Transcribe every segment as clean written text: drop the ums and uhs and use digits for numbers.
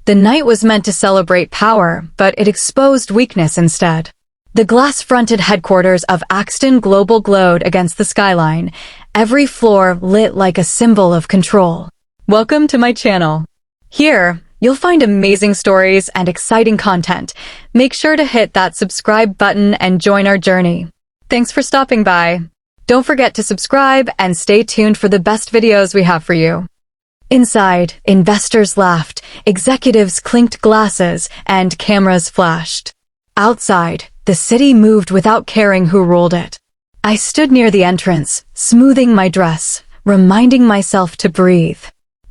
The night was meant to celebrate power, but it exposed weakness instead. The glass-fronted headquarters of Axton Global glowed against the skyline, every floor lit like a symbol of control. Welcome to my channel. Here, you'll find amazing stories and exciting content. Make sure to hit that subscribe button and join our journey. Thanks for stopping by. Don't forget to subscribe and stay tuned for the best videos we have for you. Inside, investors laughed, executives clinked glasses, and cameras flashed. Outside, the city moved without caring who ruled it. I stood near the entrance, smoothing my dress, reminding myself to breathe.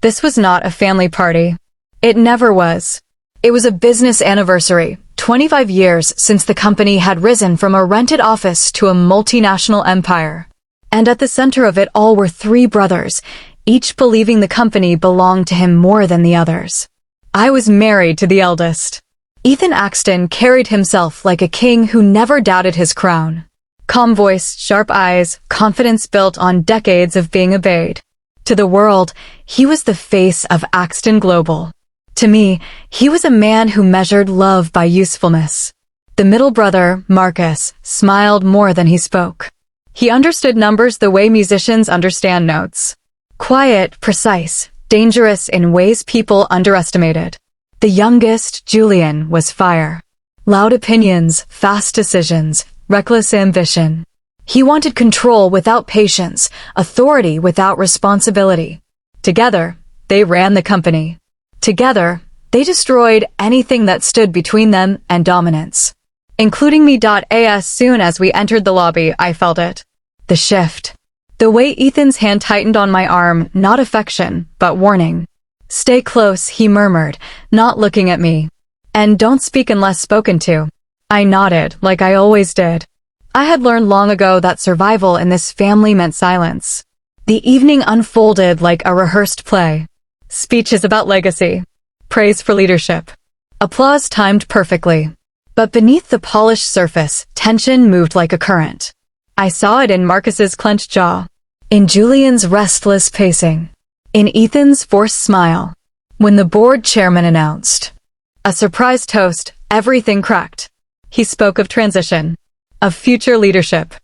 This was not a family party. It never was. It was a business anniversary, 25 years since the company had risen from a rented office to a multinational empire. And at the center of it all were three brothers, each believing the company belonged to him more than the others. I was married to the eldest. Ethan Axton carried himself like a king who never doubted his crown. Calm voice, sharp eyes, confidence built on decades of being obeyed. To the world, he was the face of Axton Global. To me, he was a man who measured love by usefulness. The middle brother, Marcus, smiled more than he spoke. He understood numbers the way musicians understand notes. Quiet, precise, dangerous in ways people underestimated. The youngest, Julian, was fire. Loud opinions, fast decisions, reckless ambition. He wanted control without patience, authority without responsibility. Together, they ran the company. Together, they destroyed anything that stood between them and dominance. Including me. As soon as we entered the lobby, I felt it. The shift. The way Ethan's hand tightened on my arm, not affection, but warning. Stay close, he murmured, not looking at me. And don't speak unless spoken to. I nodded, like I always did. I had learned long ago that survival in this family meant silence. The evening unfolded like a rehearsed play. Speeches about legacy. Praise for leadership. Applause timed perfectly. But beneath the polished surface, tension moved like a current. I saw it in Marcus's clenched jaw. In Julian's restless pacing. In Ethan's forced smile. When the board chairman announced a surprise toast, everything cracked. He spoke of transition. Of future leadership.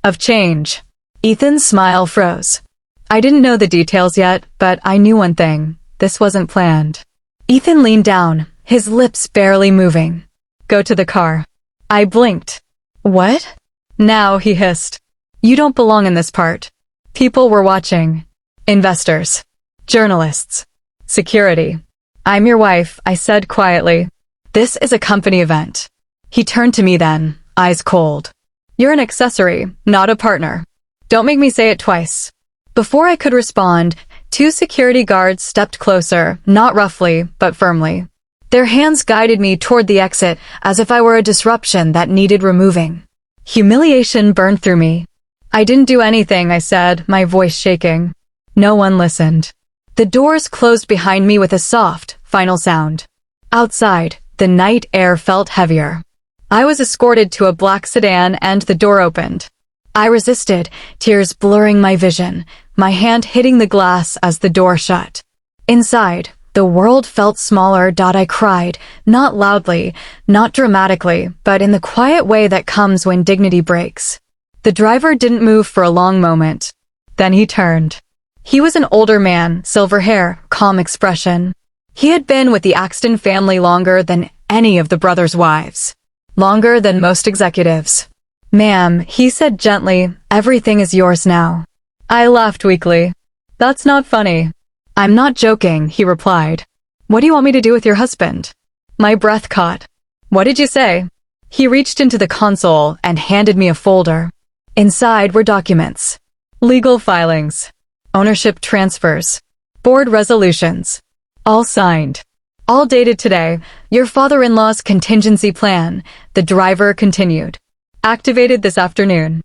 Of change. Ethan's smile froze. I didn't know the details yet, but I knew one thing. This wasn't planned. Ethan leaned down, his lips barely moving. Go to the car. I blinked. What? Now, he hissed. You don't belong in this part. People were watching. Investors. Journalists. Security. I'm your wife, I said quietly. This is a company event. He turned to me then, eyes cold. You're an accessory, not a partner. Don't make me say it twice. Before I could respond, two security guards stepped closer, not roughly, but firmly. Their hands guided me toward the exit as if I were a disruption that needed removing. Humiliation burned through me. I didn't do anything, I said, my voice shaking. No one listened. The doors closed behind me with a soft, final sound. Outside, the night air felt heavier. I was escorted to a black sedan and the door opened. I resisted, tears blurring my vision, my hand hitting the glass as the door shut. Inside, the world felt smaller. I cried, not loudly, not dramatically, but in the quiet way that comes when dignity breaks. The driver didn't move for a long moment. Then he turned. He was an older man, silver hair, calm expression. He had been with the Axton family longer than any of the brothers' wives. Longer than most executives. Ma'am, he said gently, everything is yours now. I laughed weakly. That's not funny. I'm not joking, he replied. What do you want me to do with your husband? My breath caught. What did you say? He reached into the console and handed me a folder. Inside were documents. Legal filings. Ownership transfers. Board resolutions. All signed. All dated today. Your father-in-law's contingency plan, the driver continued. Activated this afternoon.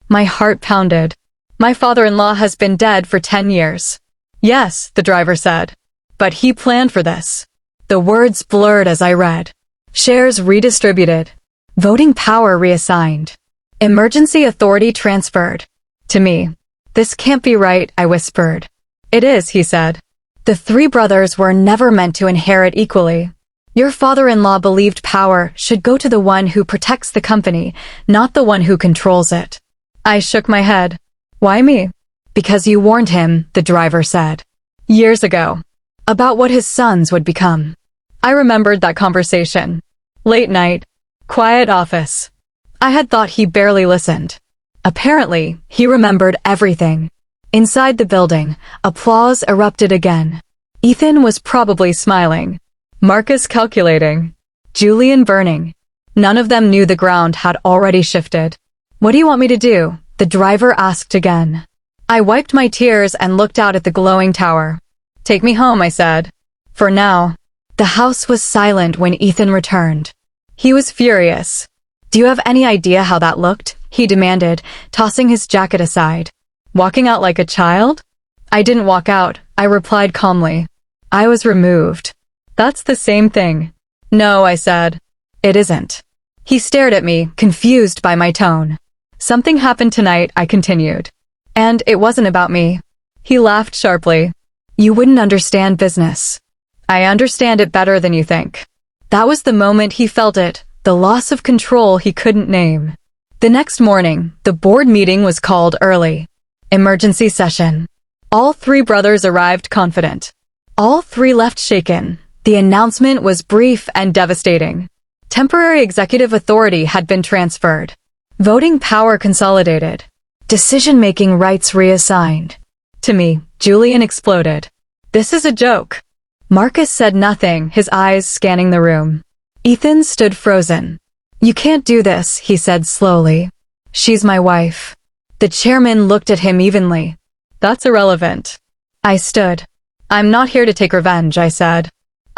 My heart pounded. My father-in-law has been dead for 10 years. Yes, the driver said. But he planned for this. The words blurred as I read. Shares redistributed. Voting power reassigned. Emergency authority transferred. To me. This can't be right, I whispered. It is, he said. The three brothers were never meant to inherit equally. Your father-in-law believed power should go to the one who protects the company, not the one who controls it. I shook my head. Why me? Because you warned him, the driver said. Years ago. About what his sons would become. I remembered that conversation. Late night. Quiet office. I had thought he barely listened. Apparently, he remembered everything. Inside the building, applause erupted again. Ethan was probably smiling. Marcus calculating. Julian burning. None of them knew the ground had already shifted. What do you want me to do? The driver asked again. I wiped my tears and looked out at the glowing tower. Take me home, I said. For now. The house was silent when Ethan returned. He was furious. Do you have any idea how that looked? He demanded, tossing his jacket aside. Walking out like a child? I didn't walk out, I replied calmly. I was removed. That's the same thing. No, I said. It isn't. He stared at me, confused by my tone. Something happened tonight, I continued. And it wasn't about me. He laughed sharply. You wouldn't understand business. I understand it better than you think. That was the moment he felt it, the loss of control he couldn't name. The next morning, the board meeting was called early. Emergency session. All three brothers arrived confident. All three left shaken. The announcement was brief and devastating. Temporary executive authority had been transferred. Voting power consolidated. Decision-making rights reassigned. To me, Julian exploded. This is a joke. Marcus said nothing, his eyes scanning the room. Ethan stood frozen. You can't do this, he said slowly. She's my wife. The chairman looked at him evenly. That's irrelevant. I stood. I'm not here to take revenge, I said.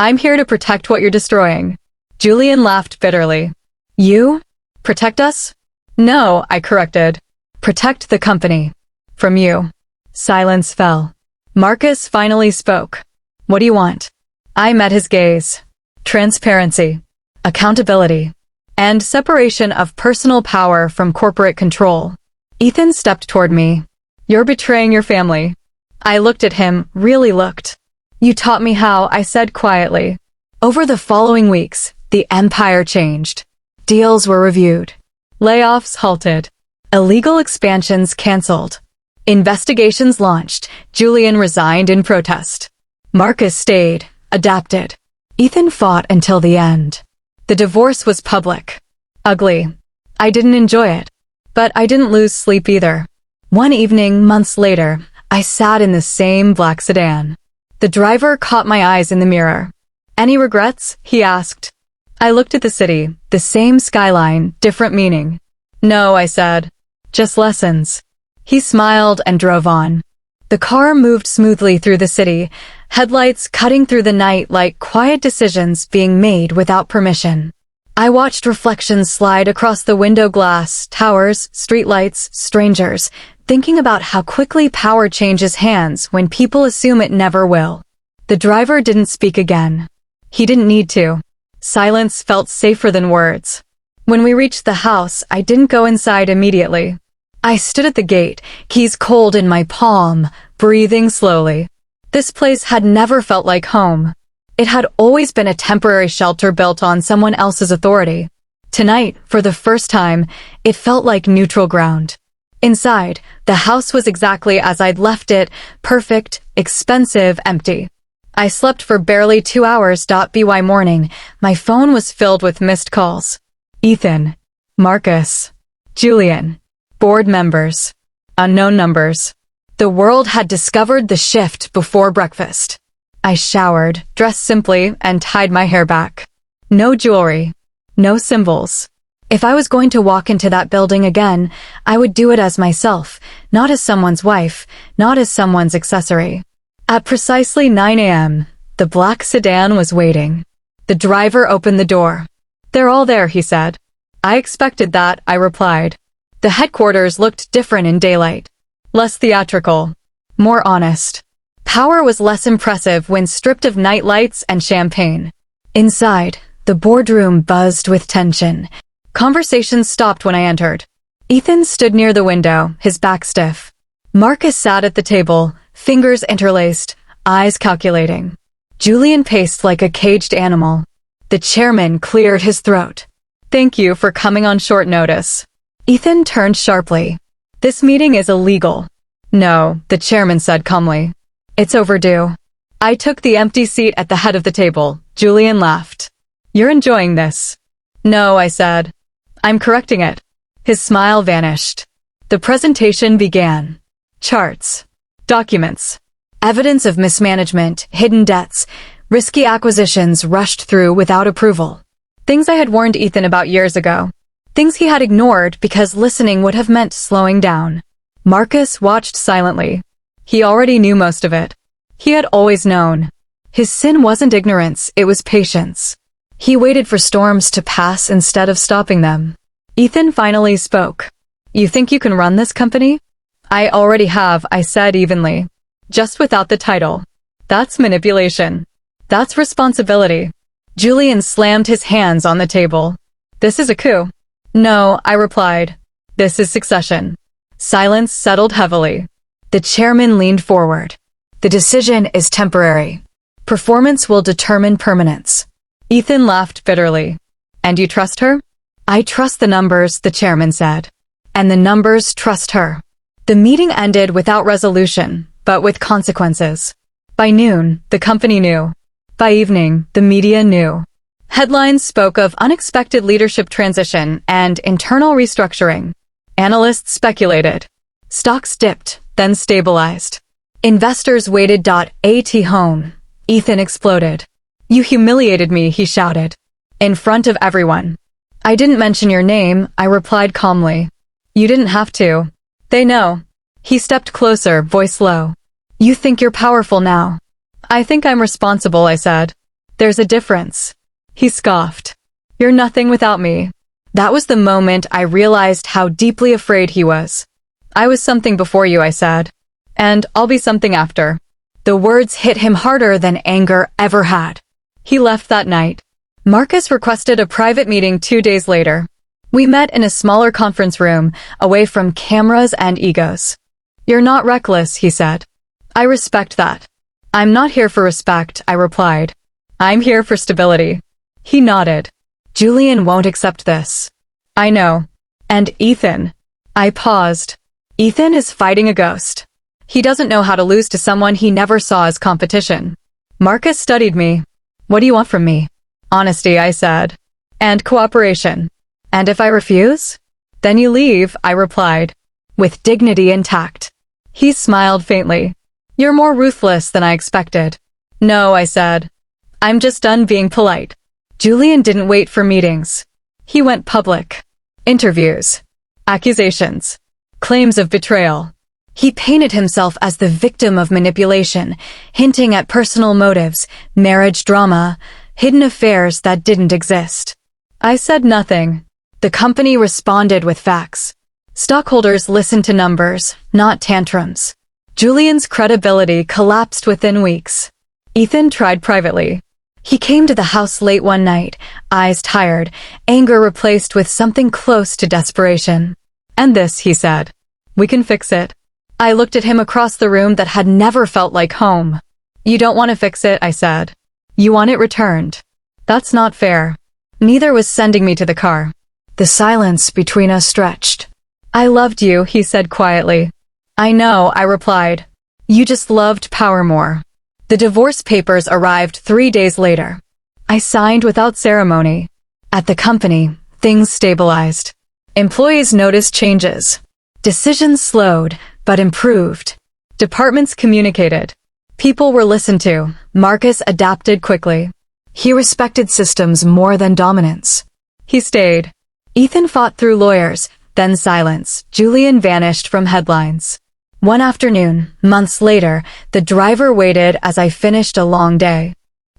I'm here to protect what you're destroying. Julian laughed bitterly. You? Protect us? No, I corrected. Protect the company. From you. Silence fell. Marcus finally spoke. What do you want? I met his gaze. Transparency. Accountability. And separation of personal power from corporate control. Ethan stepped toward me. You're betraying your family. I looked at him, really looked. You taught me how, I said quietly. Over the following weeks, the empire changed. Deals were reviewed. Layoffs halted. Illegal expansions canceled. Investigations launched. Julian resigned in protest. Marcus stayed, adapted. Ethan fought until the end. The divorce was public. Ugly. I didn't enjoy it. But I didn't lose sleep either. One evening, months later, I sat in the same black sedan. The driver caught my eyes in the mirror. Any regrets? He asked. I looked at the city, the same skyline, different meaning. No, I said. Just lessons. He smiled and drove on. The car moved smoothly through the city, headlights cutting through the night like quiet decisions being made without permission. I watched reflections slide across the window glass, towers, streetlights, strangers, thinking about how quickly power changes hands when people assume it never will. The driver didn't speak again. He didn't need to. Silence felt safer than words. When we reached the house, I didn't go inside immediately. I stood at the gate, keys cold in my palm, breathing slowly. This place had never felt like home. It had always been a temporary shelter built on someone else's authority. Tonight, for the first time, it felt like neutral ground. Inside, the house was exactly as I'd left it, perfect, expensive, empty. I slept for barely 2 hours. By morning, my phone was filled with missed calls. Ethan, Marcus, Julian, board members, unknown numbers. The world had discovered the shift before breakfast. I showered, dressed simply, and tied my hair back. No jewelry, no symbols. If I was going to walk into that building again, I would do it as myself, not as someone's wife, not as someone's accessory. At precisely 9 a.m., the black sedan was waiting. The driver opened the door. They're all there, he said. I expected that, I replied. The headquarters looked different in daylight. Less theatrical. More honest. Power was less impressive when stripped of night lights and champagne. Inside, the boardroom buzzed with tension. Conversations stopped when I entered. Ethan stood near the window, his back stiff. Marcus sat at the table, fingers interlaced, eyes calculating. Julian paced like a caged animal. The chairman cleared his throat. Thank you for coming on short notice. Ethan turned sharply. This meeting is illegal. No, the chairman said calmly. It's overdue. I took the empty seat at the head of the table. Julian laughed. You're enjoying this. No, I said. I'm correcting it. His smile vanished. The presentation began. Charts. Documents. Evidence of mismanagement, hidden debts, risky acquisitions rushed through without approval. Things I had warned Ethan about years ago. Things he had ignored because listening would have meant slowing down. Marcus watched silently. He already knew most of it. He had always known. His sin wasn't ignorance, it was patience. He waited for storms to pass instead of stopping them. Ethan finally spoke. You think you can run this company? I already have, I said evenly. Just without the title. That's manipulation. That's responsibility. Julian slammed his hands on the table. This is a coup. No, I replied. This is succession. Silence settled heavily. The chairman leaned forward. The decision is temporary. Performance will determine permanence. Ethan laughed bitterly. And you trust her? I trust the numbers, the chairman said. And the numbers trust her. The meeting ended without resolution, but with consequences. By noon, the company knew. By evening, the media knew. Headlines spoke of unexpected leadership transition and internal restructuring. Analysts speculated. Stocks dipped, then stabilized. Investors waited. At home. Ethan exploded. You humiliated me, he shouted. In front of everyone. I didn't mention your name, I replied calmly. You didn't have to. They know. He stepped closer, voice low. You think you're powerful now. I think I'm responsible, I said. There's a difference. He scoffed. You're nothing without me. That was the moment I realized how deeply afraid he was. I was something before you, I said. And I'll be something after. The words hit him harder than anger ever had. He left that night. Marcus requested a private meeting 2 days later. We met in a smaller conference room, away from cameras and egos. You're not reckless, he said. I respect that. I'm not here for respect, I replied. I'm here for stability. He nodded. Julian won't accept this. I know. And Ethan. I paused. Ethan is fighting a ghost. He doesn't know how to lose to someone he never saw as competition. Marcus studied me. What do you want from me? Honesty, I said. And cooperation. And if I refuse? Then you leave, I replied. With dignity intact. He smiled faintly. You're more ruthless than I expected. No, I said. I'm just done being polite. Julian didn't wait for meetings. He went public. Interviews. Accusations. Claims of betrayal. He painted himself as the victim of manipulation, hinting at personal motives, marriage drama, hidden affairs that didn't exist. I said nothing. The company responded with facts. Stockholders listened to numbers, not tantrums. Julian's credibility collapsed within weeks. Ethan tried privately. He came to the house late one night, eyes tired, anger replaced with something close to desperation. And this, he said. We can fix it. I looked at him across the room that had never felt like home. You don't want to fix it, I said. You want it returned. That's not fair. Neither was sending me to the car. The silence between us stretched. I loved you, he said quietly. I know, I replied. You just loved power more. The divorce papers arrived 3 days later. I signed without ceremony. At the company, things stabilized. Employees noticed changes. Decisions slowed, but improved. Departments communicated. People were listened to. Marcus adapted quickly. He respected systems more than dominance. He stayed. Ethan fought through lawyers, then silence. Julian vanished from headlines. One afternoon, months later, the driver waited as I finished a long day.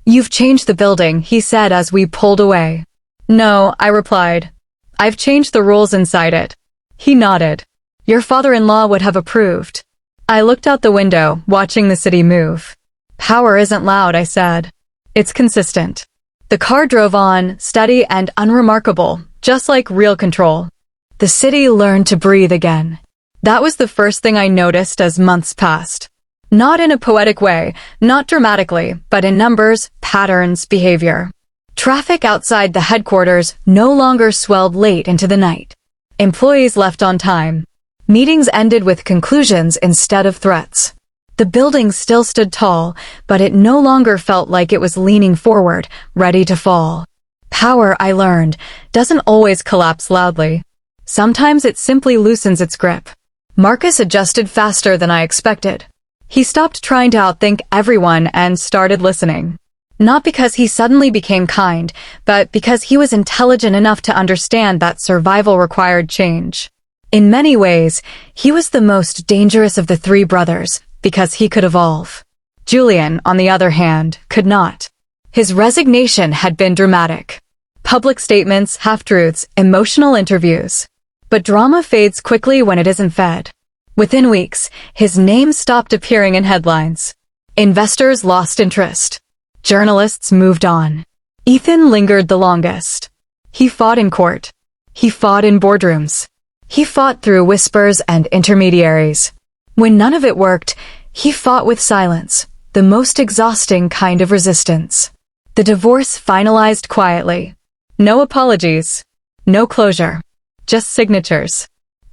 You've changed the building, he said as we pulled away. No, I replied. I've changed the rules inside it. He nodded. Your father-in-law would have approved. I looked out the window, watching the city move. Power isn't loud, I said. It's consistent. The car drove on, steady and unremarkable, just like real control. The city learned to breathe again. That was the first thing I noticed as months passed. Not in a poetic way, not dramatically, but in numbers, patterns, behavior. Traffic outside the headquarters no longer swelled late into the night. Employees left on time. Meetings ended with conclusions instead of threats. The building still stood tall, but it no longer felt like it was leaning forward, ready to fall. Power, I learned, doesn't always collapse loudly. Sometimes it simply loosens its grip. Marcus adjusted faster than I expected. He stopped trying to outthink everyone and started listening. Not because he suddenly became kind, but because he was intelligent enough to understand that survival required change. In many ways, he was the most dangerous of the three brothers, because he could evolve. Julian, on the other hand, could not. His resignation had been dramatic. Public statements, half-truths, emotional interviews. But drama fades quickly when it isn't fed. Within weeks, his name stopped appearing in headlines. Investors lost interest. Journalists moved on. Ethan lingered the longest. He fought in court. He fought in boardrooms. He fought through whispers and intermediaries. When none of it worked, he fought with silence, the most exhausting kind of resistance. The divorce finalized quietly. No apologies. No closure. Just signatures.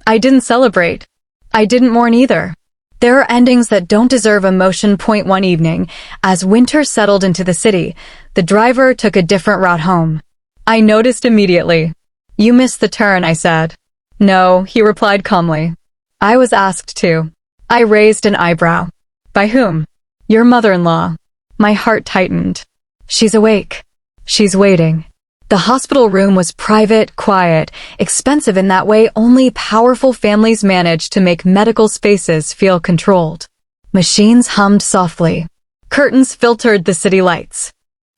I didn't celebrate. I didn't mourn either. There are endings that don't deserve emotion. One evening, as winter settled into the city, the driver took a different route home. I noticed immediately. You missed the turn, I said. No, he replied calmly. I was asked to. I raised an eyebrow. By whom? Your mother-in-law. My heart tightened. She's awake. She's waiting. The hospital room was private, quiet, expensive in that way only powerful families manage to make medical spaces feel controlled. Machines hummed softly. Curtains filtered the city lights.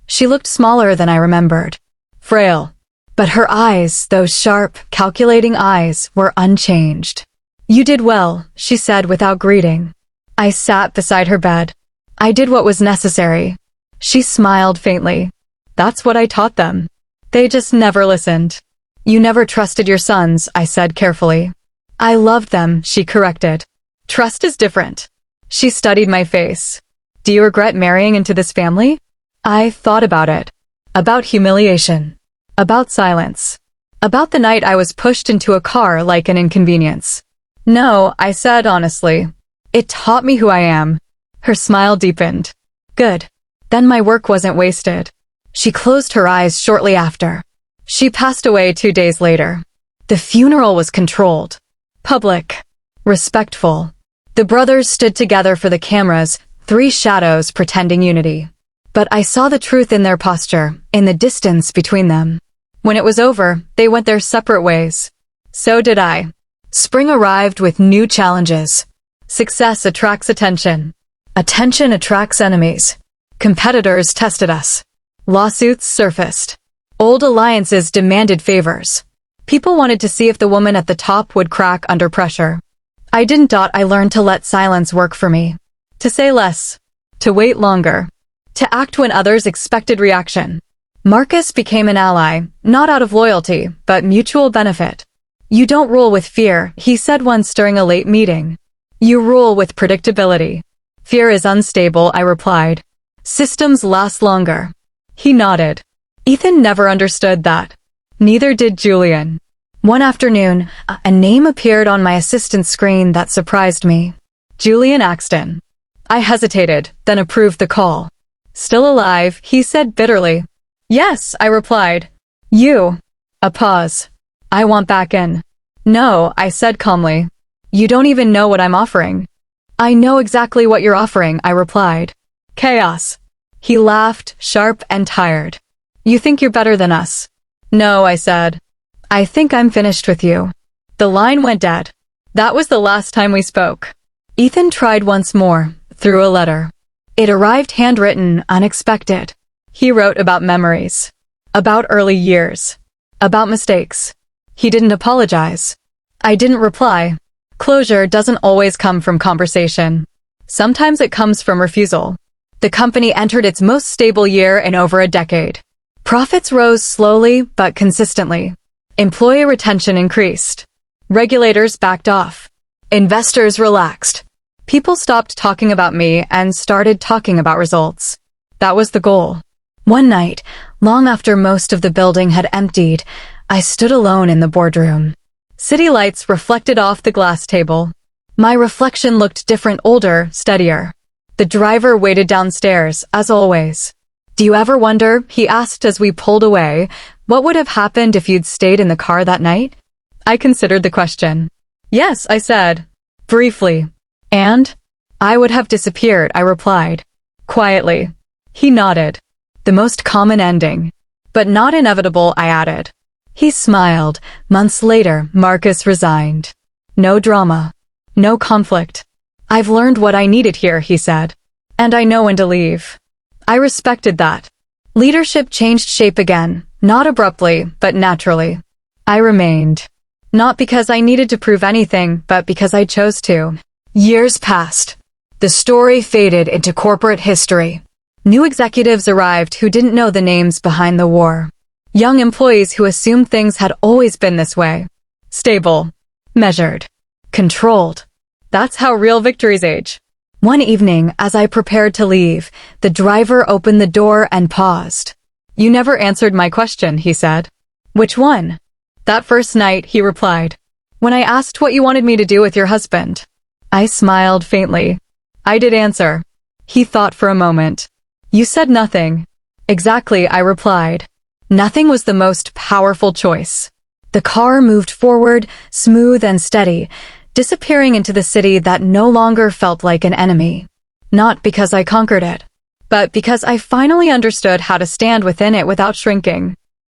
She looked smaller than I remembered. Frail. But her eyes, those sharp, calculating eyes, were unchanged. You did well, she said without greeting. I sat beside her bed. I did what was necessary. She smiled faintly. That's what I taught them. They just never listened. You never trusted your sons, I said carefully. I loved them, she corrected. Trust is different. She studied my face. Do you regret marrying into this family? I thought about it. About humiliation. About silence. About the night I was pushed into a car like an inconvenience. No, I said honestly. It taught me who I am. Her smile deepened. Good. Then my work wasn't wasted. She closed her eyes shortly after. She passed away 2 days later. The funeral was controlled. Public. Respectful. The brothers stood together for the cameras, 3 shadows pretending unity. But I saw the truth in their posture, in the distance between them. When it was over, they went their separate ways. So did I. Spring arrived with new challenges. Success attracts attention. Attention attracts enemies. Competitors tested us. Lawsuits surfaced. Old alliances demanded favors. People wanted to see if the woman at the top would crack under pressure. I didn't. I learned to let silence work for me. To say less. To wait longer. To act when others expected reaction. Marcus became an ally, not out of loyalty, but mutual benefit. You don't rule with fear, he said once during a late meeting. You rule with predictability. Fear is unstable, I replied. Systems last longer. He nodded. Ethan never understood that. Neither did Julian. One afternoon, a name appeared on my assistant's screen that surprised me. Julian Axton. I hesitated, then approved the call. Still alive, he said bitterly. Yes, I replied. You. A pause. I want back in. No, I said calmly. You don't even know what I'm offering. I know exactly what you're offering, I replied. Chaos. He laughed, sharp and tired. You think you're better than us. No, I said. I think I'm finished with you. The line went dead. That was the last time we spoke. Ethan tried once more, through a letter. It arrived handwritten, unexpected. He wrote about memories. About early years. About mistakes. He didn't apologize. I didn't reply. Closure doesn't always come from conversation. Sometimes it comes from refusal. The company entered its most stable year in over a decade. Profits rose slowly but consistently. Employee retention increased. Regulators backed off. Investors relaxed. People stopped talking about me and started talking about results. That was the goal. One night, Long after most of the building had emptied, I stood alone in the boardroom. City lights reflected off the glass table. My reflection looked different, older, steadier. The driver waited downstairs, as always. "Do you ever wonder," he asked as we pulled away, "what would have happened if you'd stayed in the car that night?" I considered the question. "Yes," I said, briefly. "And?" "I would have disappeared," I replied, quietly. He nodded. "The most common ending. But not inevitable," I added. He smiled. Months later, Marcus resigned. "No drama. No conflict. I've learned what I needed here," he said. "And I know when to leave." I respected that. Leadership changed shape again, not abruptly, but naturally. I remained. Not because I needed to prove anything, but because I chose to. Years passed. The story faded into corporate history. New executives arrived who didn't know the names behind the war. Young employees who assumed things had always been this way. Stable. Measured. Controlled. That's how real victories age. One evening, as I prepared to leave, the driver opened the door and paused. "You never answered my question," he said. "Which one?" "That first night," he replied. "When I asked what you wanted me to do with your husband." I smiled faintly. I did answer. He thought for a moment. "You said nothing." "Exactly," I replied. Nothing was the most powerful choice. The car moved forward, smooth and steady, disappearing into the city that no longer felt like an enemy. Not because I conquered it, but because I finally understood how to stand within it without shrinking.